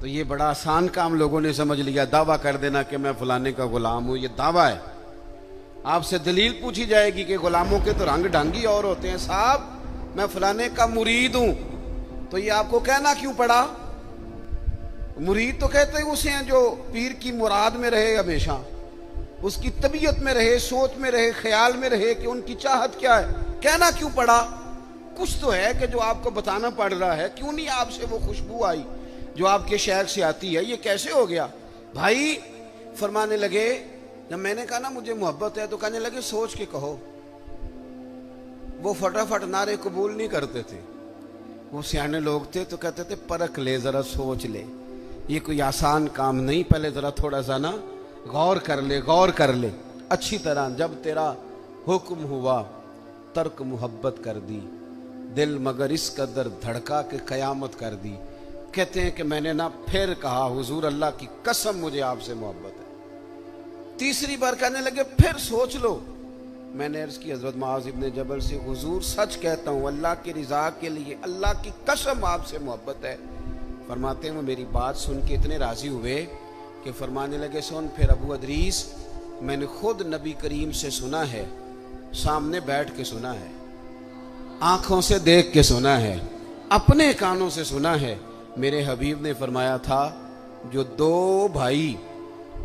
तो ये बड़ा आसान काम लोगों ने समझ लिया, दावा कर देना कि मैं फलाने का गुलाम हूं। ये दावा है। आपसे दलील पूछी जाएगी कि गुलामों के तो रंग ढंगी और होते हैं। साहब मैं फलाने का मुरीद हूं, तो ये आपको कहना क्यों पड़ा? मुरीद तो कहते हैं उसे हैं जो पीर की मुराद में रहे, हमेशा उसकी तबीयत में रहे, सोच में रहे, ख्याल में रहे कि उनकी चाहत क्या है। कहना क्यों पड़ा? कुछ तो है कि जो आपको बताना पड़ रहा है। क्यों नहीं आपसे वो खुशबू आई जो आपके शहर से आती है? ये कैसे हो गया? भाई फरमाने लगे, जब मैंने कहा ना मुझे मोहब्बत है, तो कहने लगे सोच के कहो। वो फटाफट नारे कबूल नहीं करते थे। वो सियाने लोग थे तो कहते थे परख ले, जरा सोच ले, ये कोई आसान काम नहीं, पहले जरा थोड़ा सा ना गौर कर ले, गौर कर ले अच्छी तरह। जब तेरा हुक्म हुआ तर्क मोहब्बत कर दी, दिल मगर इस कदर धड़का के कयामत कर दी। कहते हैं कि मैंने ना फिर कहा हुजूर अल्लाह की कसम मुझे आपसे मोहब्बत है। तीसरी बार कहने लगे फिर सोच लो। मैंने अर्ज की हजरत मुआज़ इब्ने जबल से, हुजूर सच कहता हूँ अल्लाह की रिजा के लिए अल्लाह की कसम आपसे मोहब्बत है। फरमाते हैं वो मेरी बात सुन के इतने राजी हुए कि फरमाने लगे सुन फिर अबू अदरीस, मैंने खुद नबी करीम से सुना है, सामने बैठ के सुना है, आंखों से देख के सुना है, अपने कानों से सुना है। मेरे हबीब ने फरमाया था जो दो भाई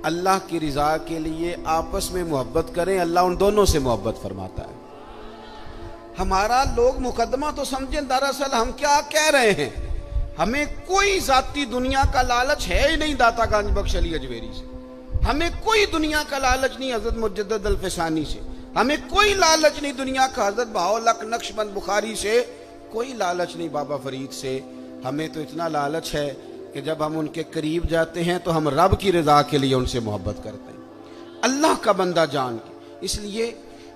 अल्लाह की रिजा के लिए आपस में मोहब्बत करें, अल्लाह उन दोनों से मोहब्बत फरमाता है। हमारा लोग मुकदमा तो समझें, दरअसल हम क्या कह रहे हैं, हमें कोई जाती दुनिया का लालच है ही नहीं दाता गंज बख्श अली अजमेरी से, हमें कोई दुनिया का लालच नहीं हजरत मुजद्दद अल फ़सानी से, हमें कोई लालच नहीं दुनिया का हजरत बहाउल नक्शबंद बुखारी से, कोई लालच नहीं बाबा फरीद से। हमें तो इतना लालच है कि जब हम उनके करीब जाते हैं तो हम रब की रजा के लिए उनसे मोहब्बत करते हैं, अल्लाह का बंदा जान के। इसलिए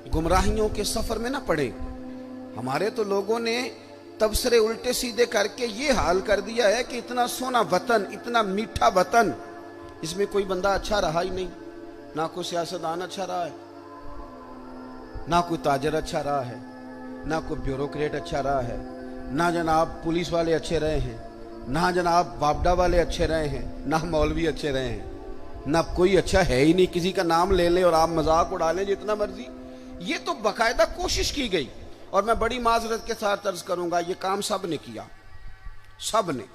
गुमराहियों के सफर में ना पड़े। हमारे तो लोगों ने तबसरे उल्टे सीधे करके ये हाल कर दिया है कि इतना सोना वतन, इतना मीठा वतन, इसमें कोई बंदा अच्छा रहा ही नहीं। ना कोई सियासतदान अच्छा रहा है, ना कोई ताजर अच्छा रहा है, ना कोई ब्यूरोक्रेट अच्छा रहा है, ना जनाब पुलिस वाले अच्छे रहे हैं, ना जनाब वापडा वाले अच्छे रहे हैं, ना मौलवी अच्छे रहे हैं, ना कोई अच्छा है ही नहीं। किसी का नाम ले लें और आप मजाक उड़ा लें जितना मर्जी। ये तो बाकायदा कोशिश की गई, और मैं बड़ी माजरत के साथ अर्ज करूंगा ये काम सब ने किया, सब ने,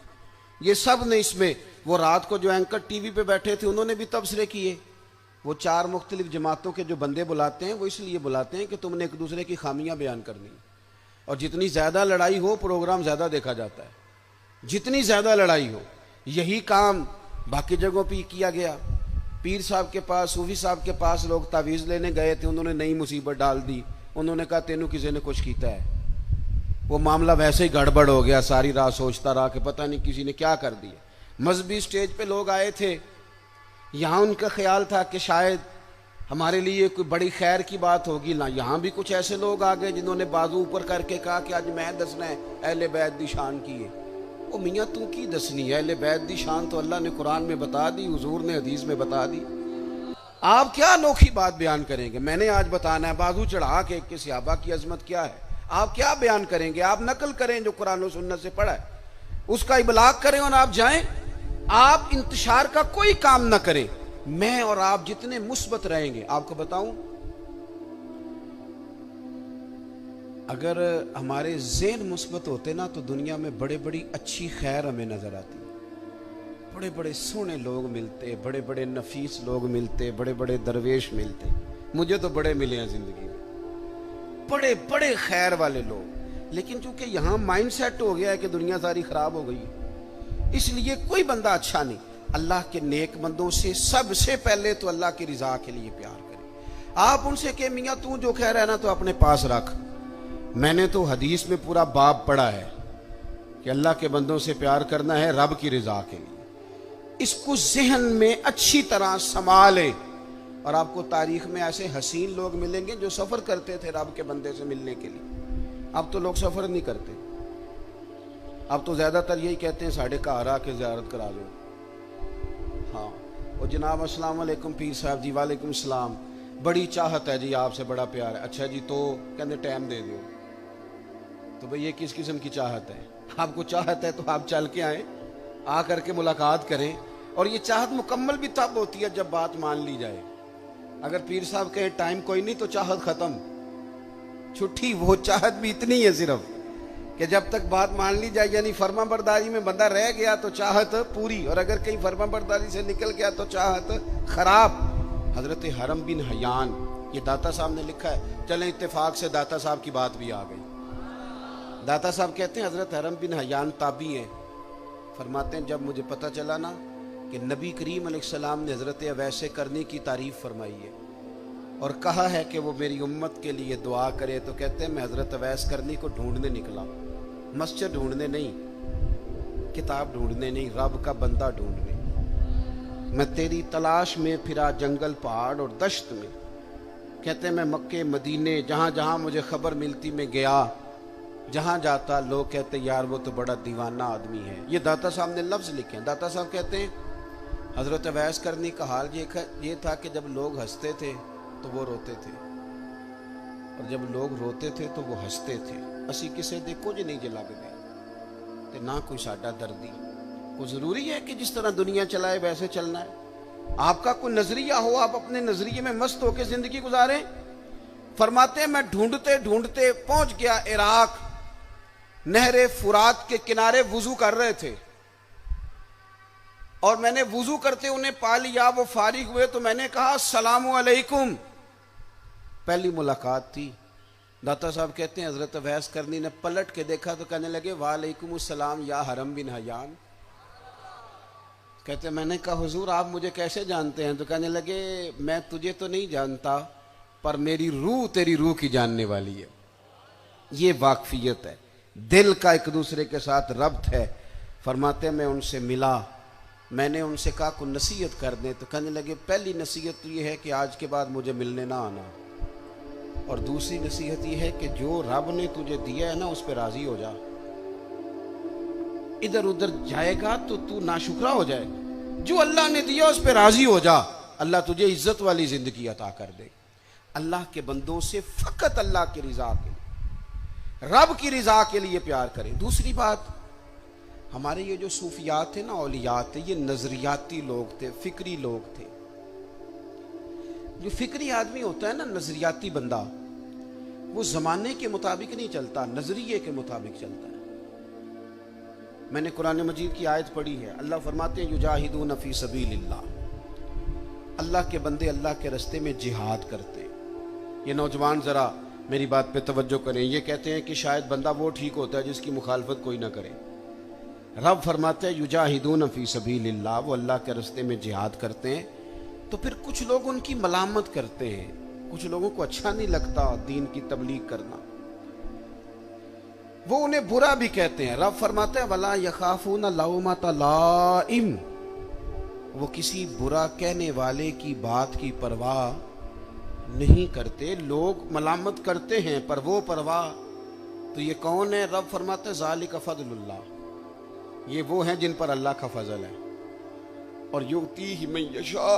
ये सब ने। इसमें वो रात को जो एंकर टीवी पे बैठे थे उन्होंने भी तबसरे किए। वो चार मुख्तलिफ जमातों के जो बंदे बुलाते हैं वो इसलिए बुलाते हैं कि तुमने एक दूसरे की खामियां बयान करनी, और जितनी ज्यादा लड़ाई हो प्रोग्राम ज्यादा देखा जाता है, जितनी ज्यादा लड़ाई हो। यही काम बाकी जगहों पर किया गया। पीर साहब के पास, सूफी साहब के पास लोग तावीज़ लेने गए थे, उन्होंने नई मुसीबत डाल दी। उन्होंने कहा तेनू किसी ने कुछ किया है। वो मामला वैसे ही गड़बड़ हो गया। सारी रात सोचता रहा कि पता नहीं किसी ने क्या कर दिया। मजहबी स्टेज पे लोग आए थे, यहाँ उनका ख्याल था कि शायद हमारे लिए कोई बड़ी खैर की बात होगी ना। यहाँ भी कुछ ऐसे लोग आ गए जिन्होंने बाजू ऊपर करके कहा कि आज मैं दसना है अहले बैत दी शान की है। ओ मियाँ तू की दसनी है? अहले बैत दी शान तो अल्लाह ने कुरान में बता दी, हुजूर ने हदीस में बता दी। आप क्या अनोखी बात बयान करेंगे? मैंने आज बताना है बाजू चढ़ा के सहाबा की अजमत क्या है। आप क्या बयान करेंगे? आप नकल करें जो कुरान और सुन्नत से पढ़ा है, उसका इबलाग करें और आप जाएं। आप इंतशार का कोई काम ना करें। मैं और आप जितने मुस्बत रहेंगे, आपको बताऊं, अगर हमारे ज़हन मुस्बत होते ना तो दुनिया में बड़े बड़ी अच्छी खैर हमें नजर आती। बड़े बड़े सोने लोग मिलते, बड़े बड़े नफीस लोग मिलते, बड़े बड़े दरवेश मिलते। मुझे तो बड़े मिले हैं जिंदगी में, बड़े बड़े खैर वाले लोग। लेकिन चूंकि यहाँ माइंड सेट हो गया है कि दुनिया सारी खराब हो गई है, इसलिए कोई बंदा अच्छा नहीं। अल्लाह के नेक बंदों से सबसे पहले तो अल्लाह की रिजा के लिए प्यार करें। आप उनसे कहे मियाँ तू जो कह रहा है ना तो अपने पास रख। मैंने तो हदीस में पूरा बाब पढ़ा है कि अल्लाह के बंदों से प्यार करना है रब की रिजा के लिए। इसको जहन में अच्छी तरह संभाले। और आपको तारीख में ऐसे हसीन लोग मिलेंगे जो सफर करते थे रब के बंदे से मिलने के लिए। अब तो लोग सफर नहीं करते, अब तो ज्यादातर यही कहते हैं साढ़े घर आके ज़ियारत करा लो। हाँ, और जनाब अस्सलाम वालेकुम पीर साहब जी। वालेकुम सलाम। बड़ी चाहत है जी, आपसे बड़ा प्यार है। अच्छा जी, तो कहते टाइम दे दो। तो भाई ये किस किस्म की चाहत है? आपको चाहत है तो आप चल के आए, आ करके मुलाकात करें। और ये चाहत मुकम्मल भी तब होती है जब बात मान ली जाए। अगर पीर साहब कहे टाइम कोई नहीं तो चाहत खत्म, छुट्टी। वो चाहत भी इतनी है सिर्फ कि जब तक बात मान ली जाए, यानी फर्मा बरदारी में बंदा रह गया तो चाहत पूरी, और अगर कहीं फर्मा बरदारी से निकल गया तो चाहत खराब। हजरत हरम बिन हयान, ये दाता साहब ने लिखा है। चलें इत्तेफाक से दाता साहब की बात भी आ गई। दाता साहब कहते हैं हजरत हरम बिन हयान ताबी हैं। फरमाते हैं जब मुझे पता चला ना कि नबी करीम अलैहिस्सलाम ने हजरत अवैस करने की तारीफ फरमाई है और कहा है कि वो मेरी उम्मत के लिए दुआ करे, तो कहते हैं मैं हजरत अवैस करनी को ढूंढने निकला। मस्जिद ढूंढने नहीं, किताब ढूंढने नहीं, रब का बंदा ढूंढने। मैं तेरी तलाश में फिरा जंगल पहाड़ और दश्त में। कहते हैं मैं मक्के मदीने जहाँ जहाँ मुझे खबर मिलती मैं गया। जहाँ जाता लोग कहते यार वो तो बड़ा दीवाना आदमी है। ये दाता साहब ने लफ्ज़ लिखे हैं। दाता साहब कहते हैं हजरत अवैस करनी का हाल ये था कि जब लोग हंसते थे तो वो रोते थे, और जब लोग रोते थे तो वो हंसते थे। असी किसे दे कुछ नहीं जे लगदे ते ना कोई साडा दर्दी। कोई ज़रूरी है कि जिस तरह दुनिया चलाए वैसे चलना है? आपका कोई नजरिया हो, आप अपने नजरिए में मस्त होकर जिंदगी गुजारें। फरमाते हैं मैं ढूंढते ढूंढते पहुंच गया इराक। नहरे फुरात के किनारे वुजू कर रहे थे और मैंने वुजू करते उन्हें पा लिया। वो फारिग हुए तो मैंने कहा अस्सलामु अलैकुम। पहली मुलाकात थी। दाता साहब कहते हैं हजरत अवैस करनी ने पलट के देखा तो कहने लगे वालेकुम अस्सलाम या हरम बिन हयान। कहते मैंने कहा हुजूर आप मुझे कैसे जानते हैं? तो कहने लगे मैं तुझे तो नहीं जानता पर मेरी रूह तेरी रूह की जानने वाली है। ये वाकफियत है, दिल का एक दूसरे के साथ रब्त है। फरमाते मैं उनसे मिला, मैंने उनसे कहा को नसीहत कर दें। तो कहने लगे पहली नसीहत तो ये है कि आज के बाद मुझे मिलने ना आना, और दूसरी नसीहत ये है कि जो रब ने तुझे दिया है ना उस पर राजी हो जा। इधर उधर जाएगा तो तू नाशुक्रा हो जाए। जो अल्लाह ने दिया उस पर राजी हो जा, अल्लाह तुझे इज्जत वाली जिंदगी अता कर दे। अल्लाह के बंदों से फकत अल्लाह की रिजा के लिए, रब की रिजा के लिए प्यार करें। दूसरी बात, हमारे ये जो सूफियात थे ना, औलियात थे, ये नजरियाती लोग थे, फिक्री लोग थे। जो फिक्री आदमी होता है ना, नजरियाती बंदा, वो जमाने के मुताबिक नहीं चलता, नजरिए के मुताबिक चलता है। मैंने कुरान मजीद की आयत पढ़ी है, अल्लाह फरमाते हैं युजाहिदून फी सबीलिल्लाह, अल्लाह के बंदे अल्लाह के रास्ते में जिहाद करते हैं। ये नौजवान जरा मेरी बात पे तवज्जो करें। ये कहते हैं कि शायद बंदा वो ठीक होता है जिसकी मुखालफत कोई ना करे। रब फरमाते हैं युजाहिदून फी सबीलिल्लाह, वो अल्लाह के रास्ते में जिहाद करते हैं। तो फिर कुछ लोग उनकी मलामत करते हैं, कुछ लोगों को अच्छा नहीं लगता दीन की तबलीग करना, वो उन्हें बुरा भी कहते हैं। रब फरमाते हैं वला यखाफून लौमत लाइम, वो किसी बुरा कहने वाले की बात की परवाह नहीं करते। लोग मलामत करते हैं पर वो परवाह, तो ये कौन है? रब फरमाते हैं ज़ालिका फज़लुल्लाह, ये वो हैं जिन पर अल्लाह का फजल है। और युतीही मन यशा,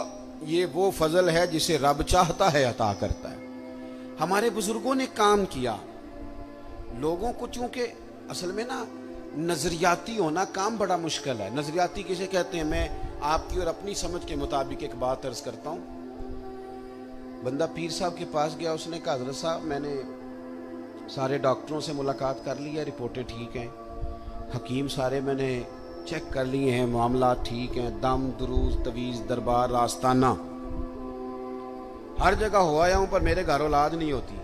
ये वो फजल है जिसे रब चाहता है अता करता है। हमारे बुजुर्गों ने काम किया। लोगों को चूंकि असल में ना नजरियाती होना काम बड़ा मुश्किल है। नजरियाती किसे कहते हैं? मैं आपकी और अपनी समझ के मुताबिक एक बात अर्ज करता हूँ। बंदा पीर साहब के पास गया, उसने कहा हजरत साहब मैंने सारे डॉक्टरों से मुलाकात कर ली है, रिपोर्टें ठीक हैं, हकीम सारे मैंने चेक कर लिए हैं, मामला ठीक हैं, दम दुरूज तवीज़ दरबार आस्ताना हर जगह हो आया हूं पर मेरे घर औलाद नहीं होती।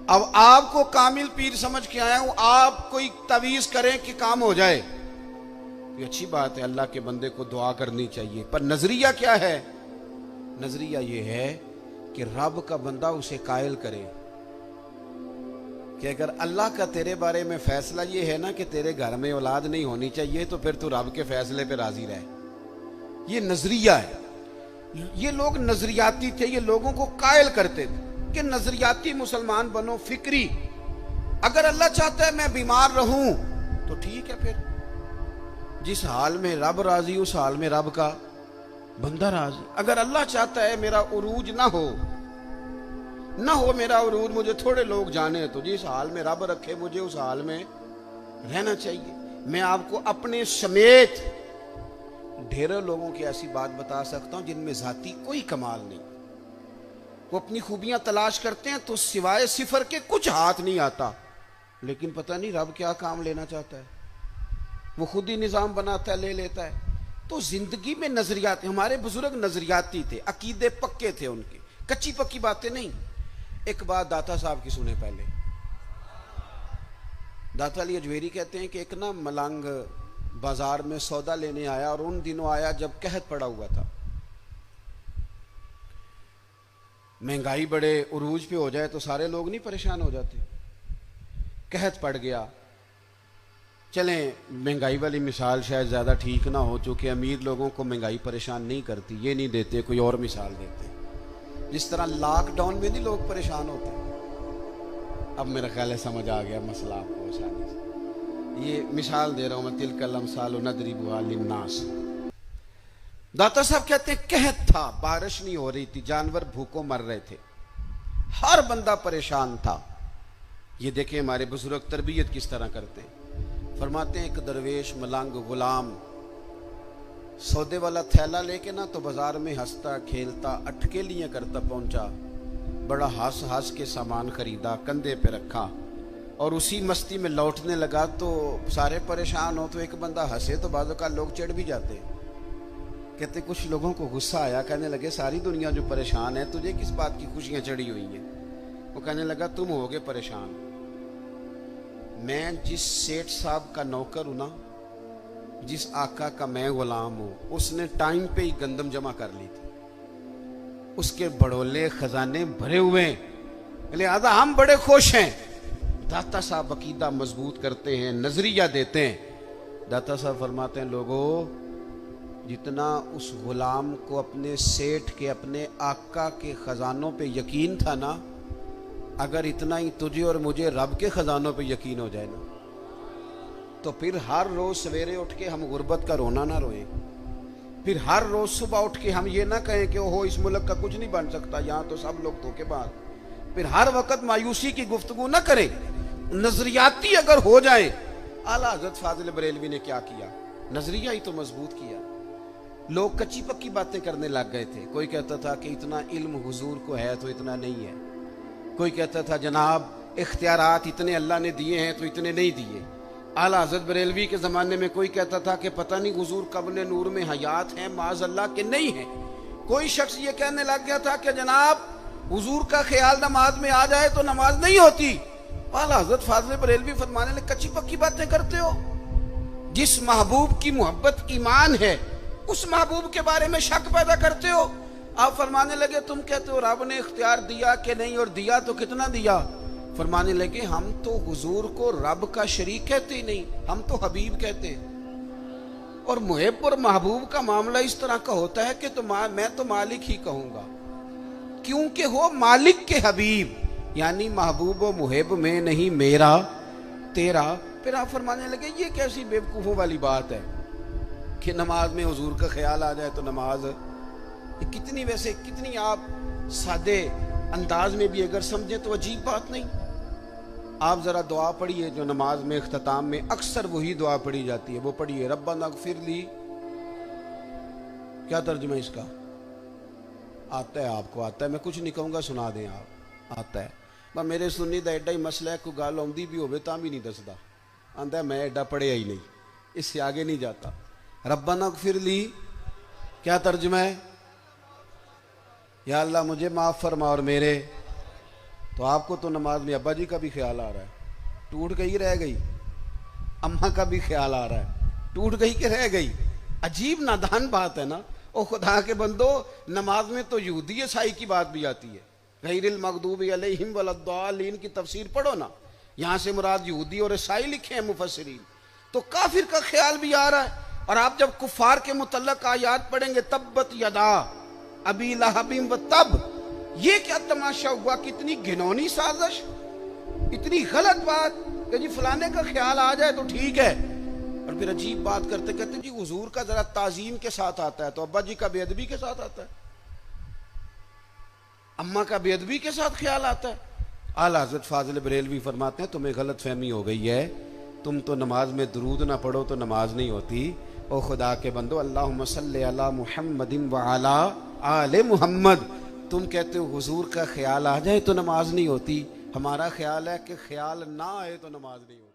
अब आपको कामिल पीर समझ के आया हूं, आप कोई तवीज़ करें कि काम हो जाए। ये अच्छी बात है, अल्लाह के बंदे को दुआ करनी चाहिए, पर नजरिया क्या है? नजरिया ये है कि रब का बंदा उसे कायल करे कि अगर अल्लाह का तेरे बारे में फैसला ये है ना कि तेरे घर में औलाद नहीं होनी चाहिए, तो फिर तू रब के फैसले पे राजी रहे। ये नजरिया है। ये लोग नजरियाती थे, ये लोगों को कायल करते थे कि नजरियाती मुसलमान बनो, फिक्री। अगर अल्लाह चाहता है मैं बीमार रहूं तो ठीक है, फिर जिस हाल में रब राजी उस हाल में रब का बंदा राजी। अगर अल्लाह चाहता है मेरा उरूज ना हो मेरा उरूज, मुझे थोड़े लोग जाने, तो जिस हाल में रब रखे मुझे उस हाल में रहना चाहिए। मैं आपको अपने समेत ढेरों लोगों की ऐसी बात बता सकता हूं जिनमें जाती कोई कमाल नहीं, वो अपनी खूबियां तलाश करते हैं तो सिवाय सिफर के कुछ हाथ नहीं आता, लेकिन पता नहीं रब क्या काम लेना चाहता है, वो खुद ही निजाम बनाता है, ले लेता है। तो जिंदगी में नजरियात, हमारे बुजुर्ग नजरियाती थे, अकीदे पक्के थे उनके, कच्ची पक्की बातें नहीं। एक बात दाता साहब की सुने पहले। दाता अली अजमेरी कहते हैं कि एक ना मलंग बाजार में सौदा लेने आया, और उन दिनों आया जब कहत पड़ा हुआ था, महंगाई बड़े उरूज पे हो जाए तो सारे लोग नहीं परेशान हो जाते। कहत पड़ गया। चलें, महंगाई वाली मिसाल शायद ज़्यादा ठीक ना हो, चूँकि अमीर लोगों को महंगाई परेशान नहीं करती, ये नहीं देते, कोई और मिसाल देते। जिस तरह लॉकडाउन में नहीं लोग परेशान होते। अब मेरा ख्याल है समझ आ गया मसला आपको आसानी से। ये मिसाल दे रहा हूँ मैं, तिलकल अमसाल नदरिबुहा लिन्नास। दाता साहब कहते हैं कहत था, बारिश नहीं हो रही थी, जानवर भूखों मर रहे थे, हर बंदा परेशान था। ये देखें हमारे बुजुर्ग तरबियत किस तरह करते हैं। फरमाते हैं एक दरवेश मलंग गुलाम सौदे वाला थैला लेके ना तो बाजार में हंसता खेलता अटकेलियां करता पहुंचा, बड़ा हंस हंस के सामान खरीदा, कंधे पे रखा, और उसी मस्ती में लौटने लगा। तो सारे परेशान हो तो एक बंदा हंसे तो बाजू का लोग चिढ़ भी जाते। कहते कुछ लोगों को गुस्सा आया, कहने लगे सारी दुनिया जो परेशान है, तुझे किस बात की खुशियां चढ़ी हुई हैं? वो कहने लगा तुम होगे परेशान, मैं जिस सेठ साहब का नौकर हूं ना, जिस आका का मैं गुलाम हूं, उसने टाइम पे ही गंदम जमा कर ली थी, उसके बड़ोले खजाने भरे हुए हैं, लिहाजा हम बड़े खुश हैं। दाता साहब अकीदा मजबूत करते हैं, नजरिया देते हैं। दाता साहब फरमाते हैं लोगों, जितना उस गुलाम को अपने सेठ के, अपने आका के खजानों पे यकीन था ना, अगर इतना ही तुझे और मुझे रब के खजानों पे यकीन हो जाए ना, तो फिर हर रोज सवेरे उठ के हम गुर्बत का रोना ना रोएं, फिर हर रोज सुबह उठ के हम ये ना कहें कि ओहो इस मुल्क का कुछ नहीं बन सकता, यहाँ तो सब लोग धोखेबाज, फिर हर वक्त मायूसी की गुफ्तगू ना करें, नजरियाती अगर हो जाए। आला हजरत फाजिल बरेलवी ने क्या किया, नजरिया ही तो मजबूत किया। लोग कच्ची पक्की बातें करने लग गए थे। कोई कहता था कि इतना इल्म हुजूर को है तो इतना नहीं है, कोई कहता था जनाब इख्तियारात इतने अल्लाह ने दिए हैं तो इतने नहीं दिए। आला हज़रत बरेलवी के ज़माने में कोई कहता था कि पता नहीं हुजूर कब्र नूर में हयात हैं, माज़ अल्लाह के नहीं है। कोई शख्स ये कहने लग गया था कि जनाब हुजूर का ख्याल नमाज में आ जाए तो नमाज नहीं होती। आला हज़रत फाज़िल बरेलवी फरमाने लगे कच्ची पक्की बातें करते हो, जिस महबूब की मोहब्बत ईमान है उस महबूब के बारे में शक पैदा करते हो। आप फरमाने लगे तुम कहते हो रब ने इख्तियार दिया कि नहीं, और दिया तो कितना दिया। फरमाने लगे हम तो हुजूर को रब का शरीक कहते ही नहीं, हम तो हबीब कहते हैं। और मुहिब और महबूब का मामला इस तरह का होता है कि तो मैं तो मालिक ही कहूंगा, क्योंकि हो मालिक के हबीब, यानी महबूब व मुहिब में नहीं मेरा तेरा। फिर आप फरमाने लगे ये कैसी बेवकूफों वाली बात है कि नमाज में हुजूर का ख्याल आ जाए तो नमाज, कितनी वैसे कितनी आप सादे अंदाज में भी अगर समझे तो अजीब बात नहीं। आप जरा दुआ पढ़िए जो नमाज में इख्तिताम में अक्सर वही दुआ पढ़ी जाती है, वो पढ़िए रब्बना ग़फ़िरली। क्या तर्जुमा इसका आता है? आपको आता है? मैं कुछ नहीं कहूँगा, सुना दें आप। आता है पर मेरे सुन्नी दा एडा ही मसला है, कोई गल आउंदी भी होवे तां भी नहीं दसदा, आंदा मैं एडा पढ़िया ही नहीं, इससे आगे नहीं जाता। रब्बना ग़फ़िरली क्या तर्जुमा है? या अल्लाह मुझे माफ़ फरमा और मेरे। तो आपको तो नमाज में अब्बा जी का भी ख्याल आ रहा है, टूट गई रह गई, अम्मा का भी ख्याल आ रहा है, टूट गई कि रह गई। अजीब नादान बात है ना। ओ खुदा के बंदो, नमाज में तो यहूदी ईसाई की बात भी आती है, गैरिल मग़दूबि अलैहिम वलद्दालीन की तफसीर पढ़ो ना, यहाँ से मुराद यहूदी और ईसाई लिखे हैं मुफस्सिरीन। तो काफिर का ख्याल भी आ रहा है। और आप जब कुफार के मुतल्लक आयात पढ़ेंगे तब्बत यदा अबी लहबिन व तब, ये क्या तमाशा हुआ, कितनी घिनौनी साजिश, इतनी गलत बात कि जी फलाने का ख्याल आ जाए तो ठीक है। और फिर अजीब बात करते कहते जी हुजूर का जरा ताजीम के साथ आता है तो अब्बा जी का बेअदबी के साथ आता है, अम्मा का बेअदबी के साथ ख्याल आता है। आला हज़रत फाज़िल बरेलवी फरमाते हैं तुम्हें गलत फहमी हो गई है, तुम तो नमाज में दुरूद ना पढ़ो तो नमाज नहीं होती। ओ खुदा के बंदो, अल्लाहुम्मा सल्ली अला मुहम्मदिन व अला आले मुहम्मद। तुम कहते हो हुजूर का ख्याल आ जाए तो नमाज नहीं होती, हमारा ख्याल है कि ख्याल ना आए तो नमाज नहीं होती।